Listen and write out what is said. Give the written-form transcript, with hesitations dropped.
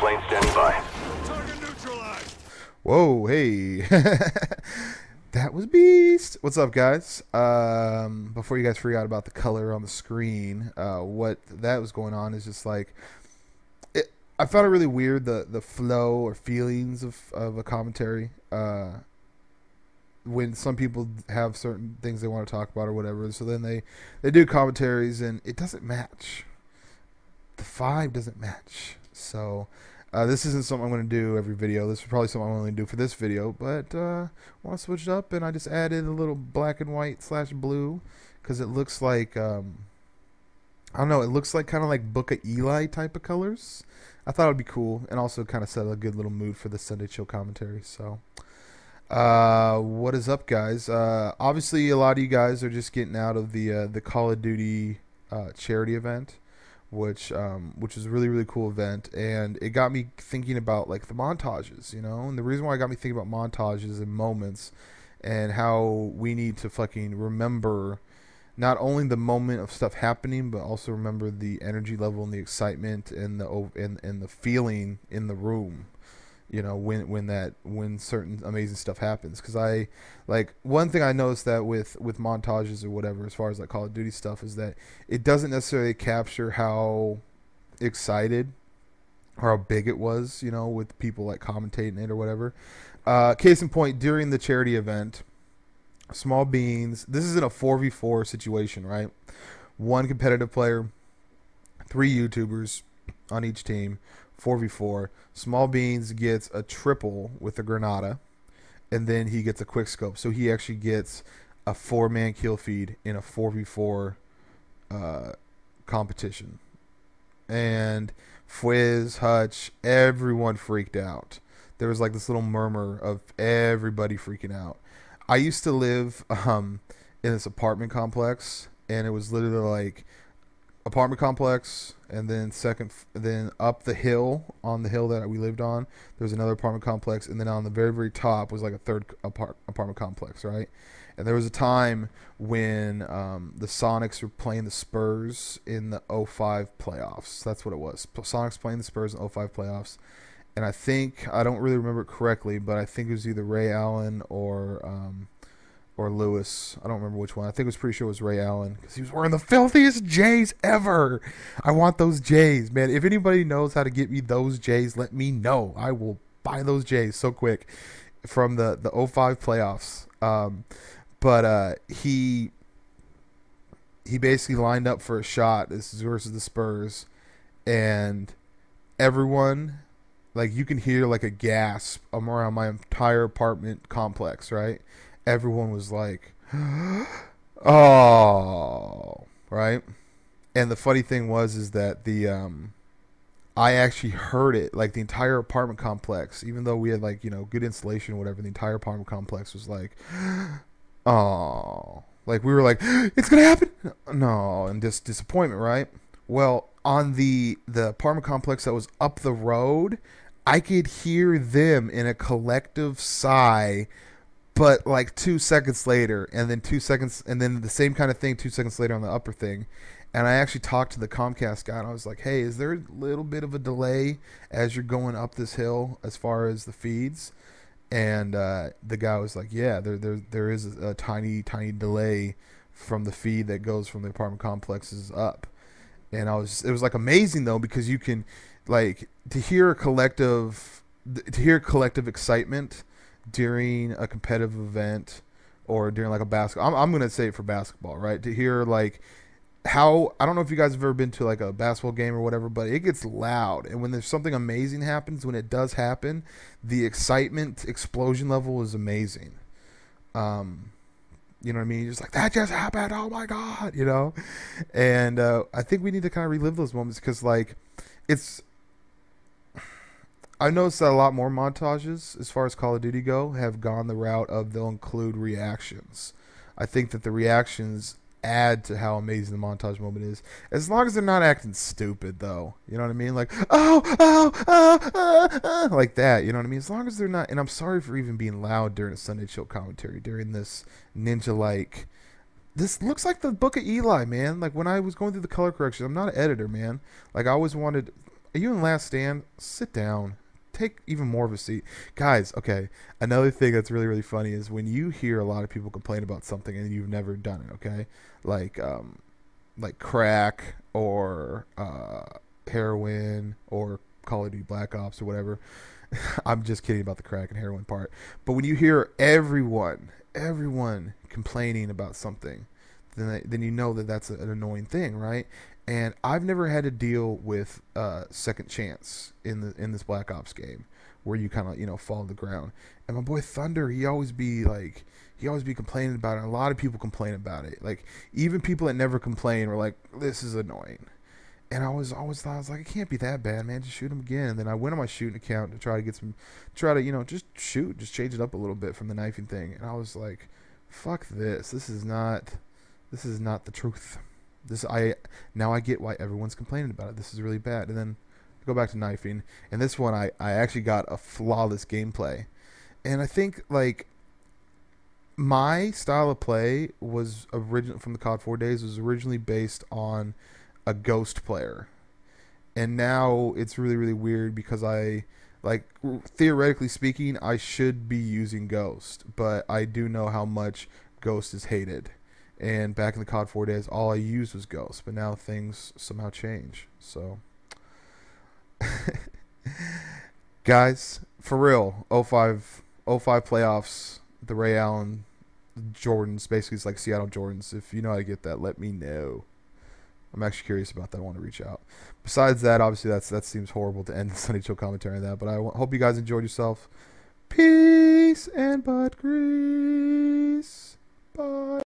plane standing by. Target neutralized. Whoa, hey. That was Beast. What's up, guys? Before you guys forgot about the color on the screen, what that was going on is just like, I found it really weird, the flow or feelings of a commentary. When some people have certain things they want to talk about or whatever, so then they do commentaries and it doesn't match. The vibe doesn't match. So this isn't something I'm going to do every video. This is probably something I'm going to do for this video, but I want to switch it up, and I just added a little black and white / blue because it looks like I don't know, it looks like kind of like Book of Eli type of colors. I thought it would be cool and also kind of set a good little mood for the Sunday Chill commentary. So what is up, guys? Obviously a lot of you guys are just getting out of the Call of Duty charity event, which is a really cool event, and it got me thinking about like the montages, you know. And the reason why it got me thinking about montages and moments and how we need to fucking remember not only the moment of stuff happening, but also remember the energy level and the excitement and the feeling in the room, you know, when certain amazing stuff happens. Because I like, one thing I noticed that with montages or whatever, as far as like Call of Duty stuff, is that it doesn't necessarily capture how excited or how big it was, you know, with people like commentating it or whatever. Case in point, during the charity event, Small Beans, this is in a 4v4 situation, right? One competitive player, 3 YouTubers on each team, 4v4. Small Beans gets a triple with a Granada, and then he gets a quick scope. So he actually gets a 4-man kill feed in a 4v4 competition. And Fwiz, Hutch, everyone freaked out. There was like this little murmur of everybody freaking out. I used to live in this apartment complex, and it was literally like apartment complex, and then up the hill, on the hill that we lived on, there was another apartment complex, and then on the very top was like a third apartment complex, right? And there was a time when the Sonics were playing the Spurs in the 05 playoffs. That's what it was. Sonics playing the Spurs in 05 playoffs. And I think, I don't really remember it correctly, but I think it was either Ray Allen or Lewis. I don't remember which one. I think it was pretty sure it was Ray Allen, because he was wearing the filthiest J's ever. I want those J's, man. If anybody knows how to get me those J's, let me know. I will buy those J's so quick from the 05 playoffs. But he basically lined up for a shot. This is versus the Spurs, and everyone, like, you can hear like a gasp around my entire apartment complex, right? Everyone was like, oh, right? And the funny thing is that I actually heard it, like the entire apartment complex, even though we had like, you know, good insulation or whatever, the entire apartment complex was like, oh, like we were like, it's gonna happen, no, and just disappointment, right? Well, on the apartment complex that was up the road, I could hear them in a collective sigh, but like 2 seconds later, and then 2 seconds, and then the same kind of thing 2 seconds later on the upper thing. And I actually talked to the Comcast guy, and I was like, hey, is there a little bit of a delay as you're going up this hill as far as the feeds? And the guy was like, yeah, there is a tiny delay from the feed that goes from the apartment complexes up. And it was like amazing though, because you can, like, to hear collective excitement during a competitive event or during like a basketball. I'm gonna say it for basketball, right? To hear like how, I don't know if you guys have ever been to like a basketball game or whatever, but it gets loud, and when there's something amazing happens, when it does happen, the excitement explosion level is amazing. You know what I mean? You're just like, that just happened, oh my god, you know. And I think we need to kind of relive those moments, because like I've noticed that a lot more montages, as far as Call of Duty go, have gone the route of they'll include reactions. I think that the reactions add to how amazing the montage moment is, as long as they're not acting stupid, though. You know what I mean? Like, like that. You know what I mean? As long as they're not. And I'm sorry for even being loud during a Sunday Chill commentary during this ninja-like. This looks like the Book of Eli, man. Like when I was going through the color correction, I'm not an editor, man. Like I always wanted Are you in Last Stand? Sit down. Take even more of a seat. Guys, okay, another thing that's really, really funny is when you hear a lot of people complain about something and you've never done it, okay? Like crack or heroin or Call of Duty Black Ops or whatever. I'm just kidding about the crack and heroin part. But when you hear everyone complaining about something, then you know that that's an annoying thing, right? And I've never had to deal with second chance in this Black Ops game, where you kind of fall to the ground. And my boy Thunder, he always be complaining about it. And a lot of people complain about it. Like even people that never complain were like, "This is annoying." And I always thought, I was like, it can't be that bad, man. Just shoot him again. And then I went on my shooting account to try to just shoot, just change it up a little bit from the knifing thing. And I was like, fuck this. This is not the truth. Now I get why everyone's complaining about it. This is really bad. And then I go back to knifing, and this one I actually got a flawless gameplay. And I think like my style of play was original from the COD 4 days was originally based on a ghost player, and now it's really, really weird because theoretically speaking, I should be using Ghost, but I do know how much Ghost is hated. And back in the COD 4 days, all I used was Ghost, but now things somehow change. So, guys, for real, 05 playoffs, the Ray Allen Jordans, basically it's like Seattle Jordans. If you know how to get that, let me know. I'm actually curious about that. I want to reach out. Besides that, obviously that seems horrible to end the Sunny Chill commentary on that, but I hope you guys enjoyed yourself. Peace and butt grease. Bye.